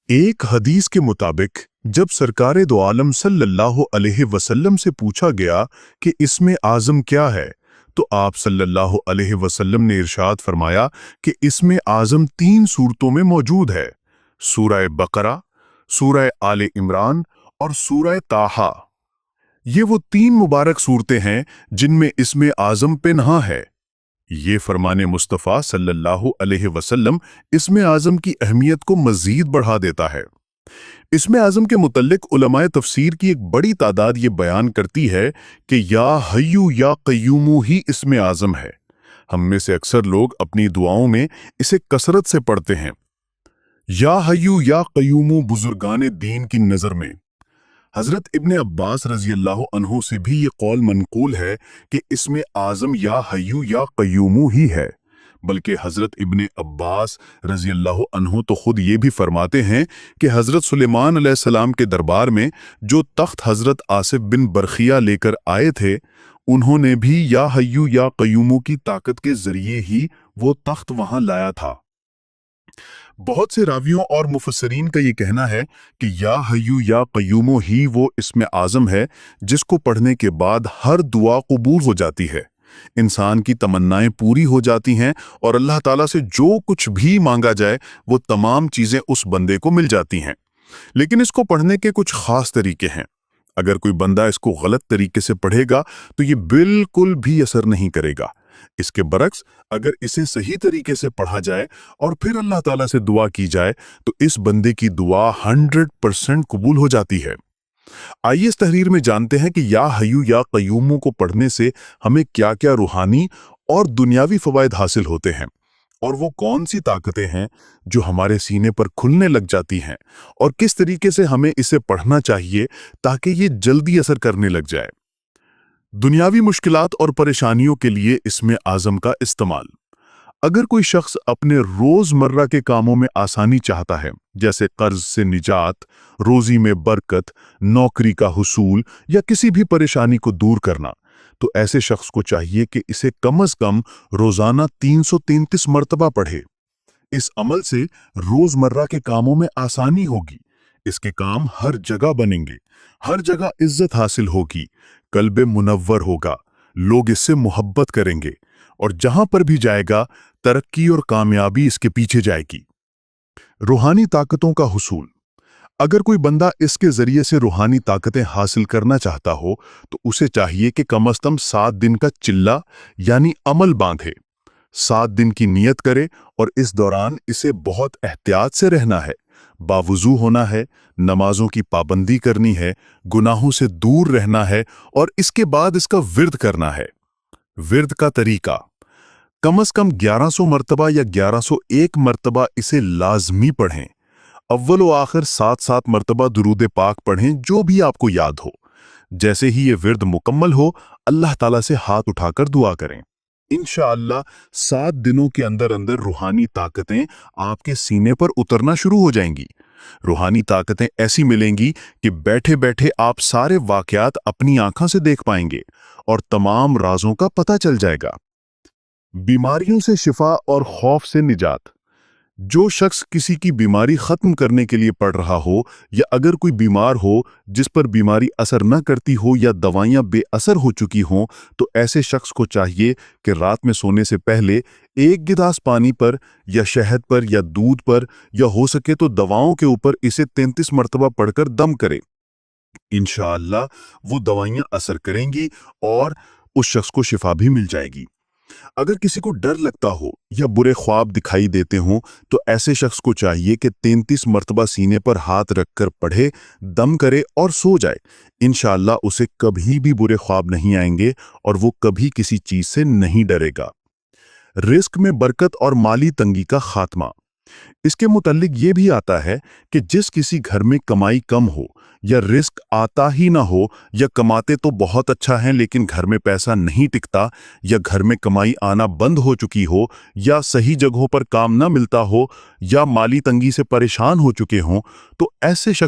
एक हदीस के मुताबिक जब सरकारे दो आलम सल्लल्लाहु अलैहि वसल्लम से पूछा गया कि इसमें आज़म क्या है, तो आप सल्लल्लाहु अलैहि वसल्लम ने इरशाद फरमाया कि इसमें आज़म 3 सूरतों में मौजूद है। सूरह बकरा, सूरह आले इमरान और सूरह ताहा। ये वो 3 मुबारक सूरतें हैं जिनमें इसमें आज़म पिन्हा है। ये फरमाने मुस्तफ़ा सल्लल्लाहु अलैहि वसल्लम इसमें आज़म की अहमियत को मज़ीद बढ़ा देता है। इसमें आज़म के मुतल्लिक उलमाए तफसीर की एक बड़ी तादाद ये बयान करती है कि या हय्यू या क़य्यूमू ही इसमें आज़म है। हम में से अक्सर लोग अपनी दुआओं में इसे कसरत से पढ़ते हैं। या हय्यू या क़य्यूमू बुजुर्गान दीन की नज़र में हज़रत इब्ने अब्बास रज़ी अल्लाह अन्हु से भी ये कौल मनकूल है कि इसमें आज़म या हय्यू या क़य्यूमू ही है। बल्कि हज़रत इब्ने अब्बास रज़ी अल्लाह अन्हु तो खुद ये भी फरमाते हैं कि हज़रत सुलेमान अलैहिस्सलाम के दरबार में जो तख्त हज़रत आसिफ बिन बरखिया लेकर आए थे, उन्होंने भी या हय्यू या क़य्यूमू की ताकत के ज़रिए ही वो तख्त वहाँ लाया था। बहुत से रावियों और मुफस्सिरीन का ये कहना है कि या हय्यू या क़य्यूमू ही वो इसमें आज़म है जिसको पढ़ने के बाद हर दुआ कबूल हो जाती है, इंसान की तमन्नाएं पूरी हो जाती हैं और अल्लाह ताला से जो कुछ भी मांगा जाए वो तमाम चीज़ें उस बंदे को मिल जाती हैं। लेकिन इसको पढ़ने के कुछ ख़ास तरीके हैं। अगर कोई बंदा इसको गलत तरीके से पढ़ेगा तो ये बिल्कुल भी असर नहीं करेगा। इसके बरक्स अगर इसे सही तरीके से पढ़ा जाए और फिर अल्लाह ताला से दुआ की जाए तो इस बंदे की दुआ 100% कबूल हो जाती है। आइए इस तहरीर में जानते हैं कि या हय्यू या क़य्यूमू को पढ़ने से हमें क्या क्या रूहानी और दुनियावी फ़वाइद हासिल होते हैं और वो कौन सी ताकतें हैं जो हमारे सीने पर खुलने लग जाती हैं और किस तरीके से हमें इसे पढ़ना चाहिए ताकि ये जल्दी असर करने लग जाए। दुनियावी मुश्किलात और परेशानियों के लिए इसमें आज़म का इस्तेमाल। अगर कोई शख्स अपने रोज़मर्रा के कामों में आसानी चाहता है, जैसे कर्ज से निजात, रोज़ी में बरकत, नौकरी का हुसूल या किसी भी परेशानी को दूर करना, तो ऐसे शख्स को चाहिए कि इसे कम से कम रोज़ाना 333 मरतबा पढ़े। इस अमल से रोज़मर्रा के कामों में आसानी होगी, इसके काम हर जगह बनेंगे, हर जगह इज्जत हासिल होगी, कल्बे मुनव्वर होगा, लोग इससे मोहब्बत करेंगे और जहां पर भी जाएगा तरक्की और कामयाबी इसके पीछे जाएगी। रूहानी ताकतों का हुसूल। अगर कोई बंदा इसके जरिए से रूहानी ताकतें हासिल करना चाहता हो तो उसे चाहिए कि कम से कम 7 दिन का चिल्ला यानी अमल बांधे, 7 दिन की नियत करे और इस दौरान इसे बहुत एहतियात से रहना है, बावुज़ू होना है, नमाजों की पाबंदी करनी है, गुनाहों से दूर रहना है और इसके बाद इसका विर्द करना है। विर्द का तरीका, कम से कम 1100 मरतबा या 1101 मरतबा इसे लाजमी पढ़ें। अव्वल व आखिर 7-7 मरतबा दुरूद पाक पढ़ें, जो भी आपको याद हो। जैसे ही ये विर्द मुकम्मल हो, अल्लाह ताला से हाथ उठाकर दुआ करें। इंशाअल्लाह 7 दिनों के अंदर अंदर रूहानी ताकतें आपके सीने पर उतरना शुरू हो जाएंगी। रूहानी ताकतें ऐसी मिलेंगी कि बैठे बैठे आप सारे वाकयात अपनी आंखों से देख पाएंगे और तमाम राजों का पता चल जाएगा। बीमारियों से शिफा और खौफ से निजात। जो शख्स किसी की बीमारी खत्म करने के लिए पढ़ रहा हो या अगर कोई बीमार हो जिस पर बीमारी असर न करती हो या दवाइयां बेअसर हो चुकी हों, तो ऐसे शख्स को चाहिए कि रात में सोने से पहले 1 गिलास पानी पर या शहद पर या दूध पर या हो सके तो दवाओं के ऊपर इसे 33 मरतबा पढ़कर दम करे। इंशाअल्लाह वो दवाइयां असर करेंगी और उस शख्स को शिफा भी मिल जाएगी। अगर किसी को डर लगता हो या बुरे ख्वाब दिखाई देते हों तो ऐसे शख्स को चाहिए कि 33 मरतबा सीने पर हाथ रखकर पढ़े, दम करे और सो जाए। इंशाअल्लाह उसे कभी भी बुरे ख्वाब नहीं आएंगे और वो कभी किसी चीज से नहीं डरेगा। रिस्क में बरकत और माली तंगी का खात्मा। इसके मुतल्लिक ये भी आता है कि जिस किसी घर में कमाई कम हो या रिस्क आता ही ना हो या कमाते तो बहुत अच्छा है लेकिन घर में पैसा नहीं टिकता या घर में कमाई आना बंद हो चुकी हो या सही जगहों पर काम ना मिलता हो या माली तंगी से परेशान हो चुके हों, तो ऐसे शख्स